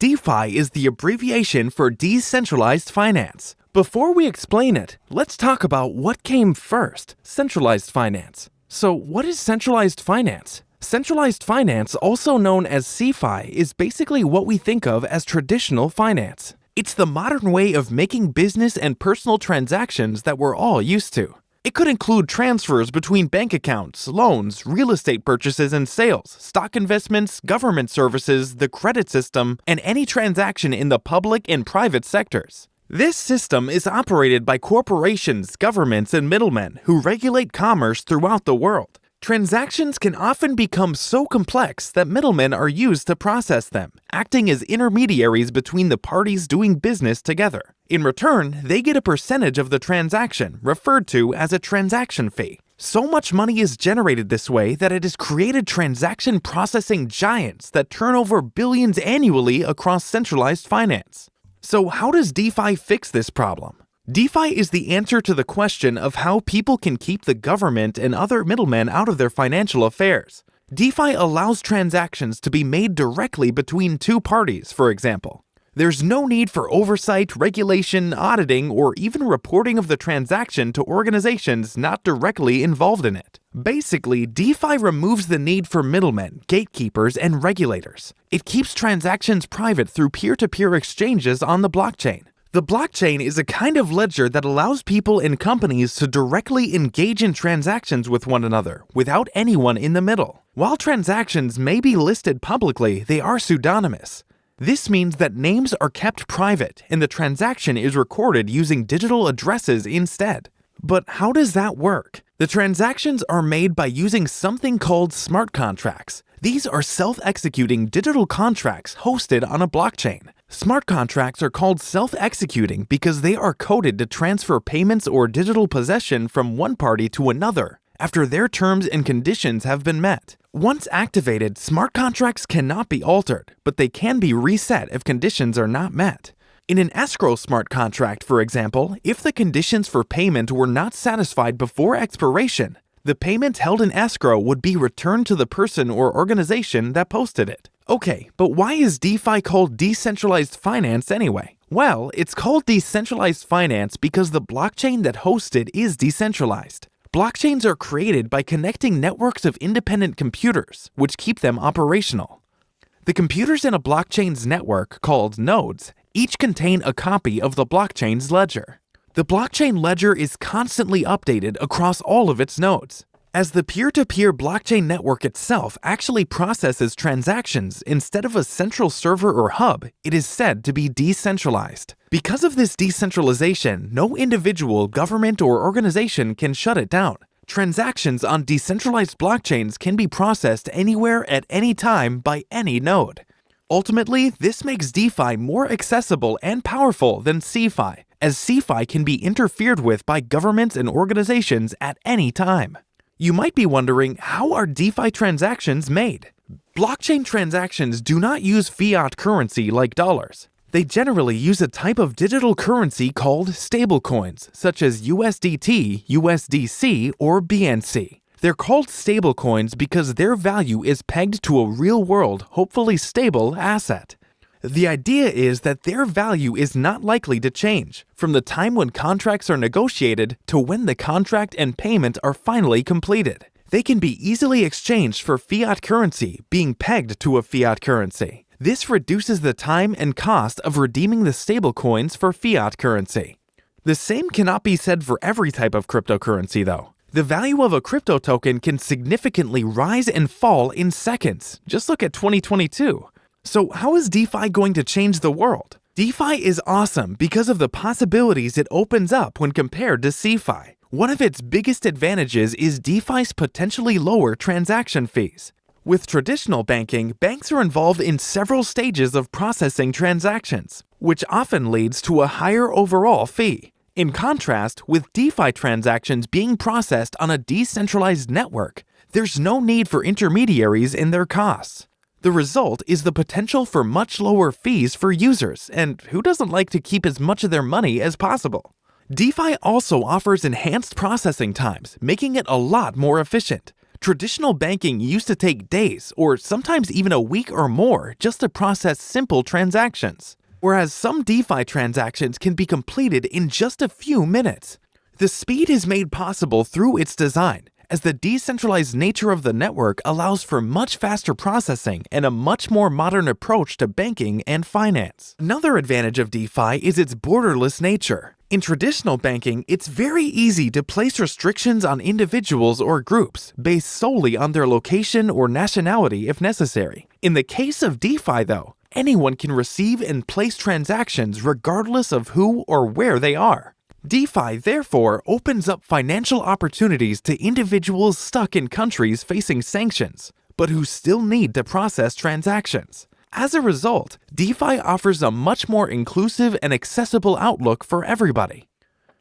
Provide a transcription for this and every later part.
DeFi is the abbreviation for decentralized finance. Before we explain it, let's talk about what came first, centralized finance. So what is centralized finance? Centralized finance, also known as CeFi, is basically what we think of as traditional finance. It's the modern way of making business and personal transactions that we're all used to. It could include transfers between bank accounts, loans, real estate purchases and sales, stock investments, government services, the credit system, and any transaction in the public and private sectors. This system is operated by corporations, governments, and middlemen who regulate commerce throughout the world. Transactions can often become so complex that middlemen are used to process them, acting as intermediaries between the parties doing business together. In return, they get a percentage of the transaction, referred to as a transaction fee. So much money is generated this way that it has created transaction processing giants that turn over billions annually across centralized finance. So how does DeFi fix this problem? DeFi is the answer to the question of how people can keep the government and other middlemen out of their financial affairs. DeFi allows transactions to be made directly between two parties, for example. There's no need for oversight, regulation, auditing, or even reporting of the transaction to organizations not directly involved in it. Basically, DeFi removes the need for middlemen, gatekeepers, and regulators. It keeps transactions private through peer-to-peer exchanges on the blockchain. The blockchain is a kind of ledger that allows people and companies to directly engage in transactions with one another without anyone in the middle. While transactions may be listed publicly, they are pseudonymous. This means that names are kept private and the transaction is recorded using digital addresses instead. But how does that work? The transactions are made by using something called smart contracts. These are self-executing digital contracts hosted on a blockchain. Smart contracts are called self-executing because they are coded to transfer payments or digital possession from one party to another after their terms and conditions have been met. Once activated, smart contracts cannot be altered, but they can be reset if conditions are not met. In an escrow smart contract, for example, if the conditions for payment were not satisfied before expiration, the payment held in escrow would be returned to the person or organization that posted it. Okay, but why is DeFi called decentralized finance anyway? Well, it's called decentralized finance because the blockchain that hosts it is decentralized. Blockchains are created by connecting networks of independent computers, which keep them operational. The computers in a blockchain's network, called nodes, each contain a copy of the blockchain's ledger. The blockchain ledger is constantly updated across all of its nodes. As the peer-to-peer blockchain network itself actually processes transactions instead of a central server or hub, it is said to be decentralized. Because of this decentralization, no individual, government, or organization can shut it down. Transactions on decentralized blockchains can be processed anywhere at any time by any node. Ultimately, this makes DeFi more accessible and powerful than CeFi, as CeFi can be interfered with by governments and organizations at any time. You might be wondering, how are DeFi transactions made? Blockchain transactions do not use fiat currency like dollars. They generally use a type of digital currency called stablecoins, such as USDT, USDC, or BNC. They're called stablecoins because their value is pegged to a real-world, hopefully stable asset. The idea is that their value is not likely to change from the time when contracts are negotiated to when the contract and payment are finally completed. They can be easily exchanged for fiat currency being pegged to a fiat currency. This reduces the time and cost of redeeming the stablecoins for fiat currency. The same cannot be said for every type of cryptocurrency, though. The value of a crypto token can significantly rise and fall in seconds. Just look at 2022. So how is DeFi going to change the world? DeFi is awesome because of the possibilities it opens up when compared to CeFi. One of its biggest advantages is DeFi's potentially lower transaction fees. With traditional banking, banks are involved in several stages of processing transactions, which often leads to a higher overall fee. In contrast, with DeFi transactions being processed on a decentralized network, there's no need for intermediaries in their costs. The result is the potential for much lower fees for users, and who doesn't like to keep as much of their money as possible? DeFi also offers enhanced processing times, making it a lot more efficient. Traditional banking used to take days or sometimes even a week or more just to process simple transactions, whereas some DeFi transactions can be completed in just a few minutes. The speed is made possible through its design, as the decentralized nature of the network allows for much faster processing and a much more modern approach to banking and finance. Another advantage of DeFi is its borderless nature. In traditional banking, it's very easy to place restrictions on individuals or groups based solely on their location or nationality if necessary. In the case of DeFi, though, anyone can receive and place transactions regardless of who or where they are. DeFi, therefore, opens up financial opportunities to individuals stuck in countries facing sanctions, but who still need to process transactions. As a result, DeFi offers a much more inclusive and accessible outlook for everybody.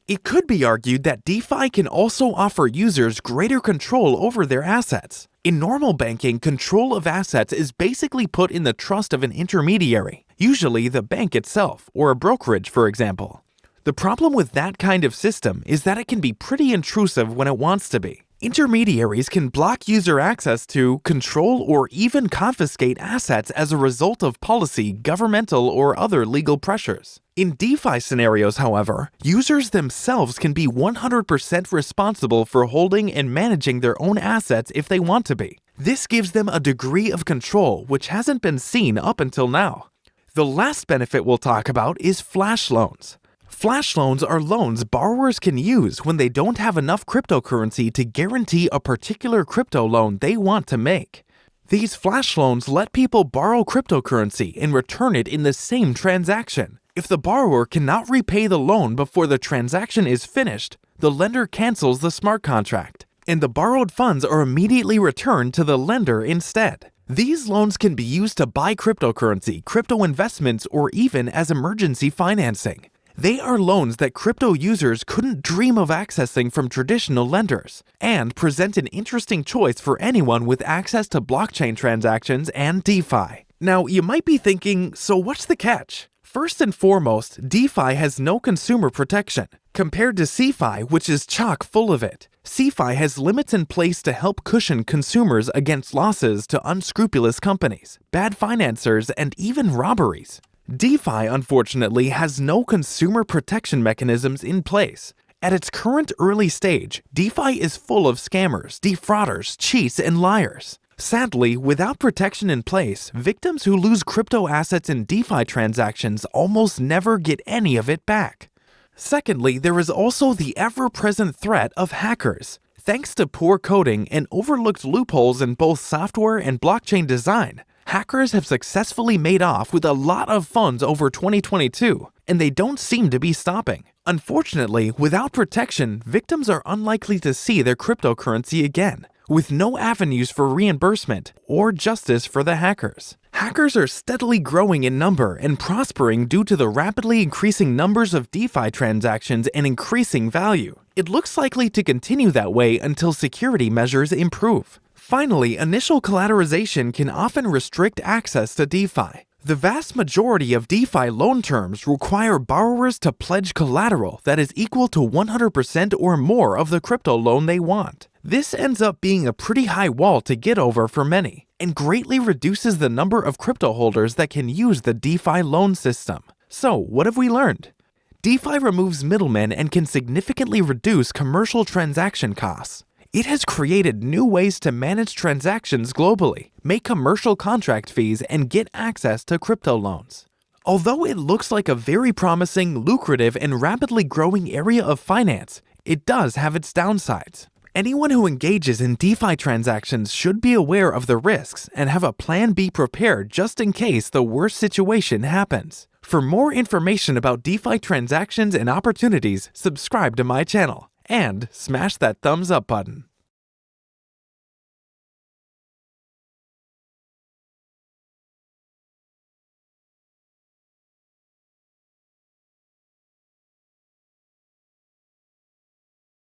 It could be argued that DeFi can also offer users greater control over their assets. In normal banking, control of assets is basically put in the trust of an intermediary, usually the bank itself or a brokerage, for example. The problem with that kind of system is that it can be pretty intrusive when it wants to be. Intermediaries can block user access to, control, or even confiscate assets as a result of policy, governmental, or other legal pressures. In DeFi scenarios, however, users themselves can be 100% responsible for holding and managing their own assets if they want to be. This gives them a degree of control which hasn't been seen up until now. The last benefit we'll talk about is flash loans. Flash loans are loans borrowers can use when they don't have enough cryptocurrency to guarantee a particular crypto loan they want to make. These flash loans let people borrow cryptocurrency and return it in the same transaction. If the borrower cannot repay the loan before the transaction is finished, the lender cancels the smart contract, and the borrowed funds are immediately returned to the lender instead. These loans can be used to buy cryptocurrency, crypto investments, or even as emergency financing. They are loans that crypto users couldn't dream of accessing from traditional lenders, and present an interesting choice for anyone with access to blockchain transactions and DeFi. Now, you might be thinking, so what's the catch? First and foremost, DeFi has no consumer protection. Compared to CeFi, which is chock full of it, CeFi has limits in place to help cushion consumers against losses to unscrupulous companies, bad financiers, and even robberies. DeFi, unfortunately, has no consumer protection mechanisms in place. At its current early stage, DeFi is full of scammers, defrauders, cheats, and liars. Sadly, without protection in place, victims who lose crypto assets in DeFi transactions almost never get any of it back. Secondly, there is also the ever-present threat of hackers. Thanks to poor coding and overlooked loopholes in both software and blockchain design, hackers have successfully made off with a lot of funds over 2022, and they don't seem to be stopping. Unfortunately, without protection, victims are unlikely to see their cryptocurrency again, with no avenues for reimbursement or justice for the hackers. Hackers are steadily growing in number and prospering due to the rapidly increasing numbers of DeFi transactions and increasing value. It looks likely to continue that way until security measures improve. Finally, initial collateralization can often restrict access to DeFi. The vast majority of DeFi loan terms require borrowers to pledge collateral that is equal to 100% or more of the crypto loan they want. This ends up being a pretty high wall to get over for many, and greatly reduces the number of crypto holders that can use the DeFi loan system. So, what have we learned? DeFi removes middlemen and can significantly reduce commercial transaction costs. It has created new ways to manage transactions globally, make commercial contract fees, and get access to crypto loans. Although it looks like a very promising, lucrative, and rapidly growing area of finance, it does have its downsides. Anyone who engages in DeFi transactions should be aware of the risks and have a plan B prepared just in case the worst situation happens. For more information about DeFi transactions and opportunities, subscribe to my channel and smash that thumbs up button.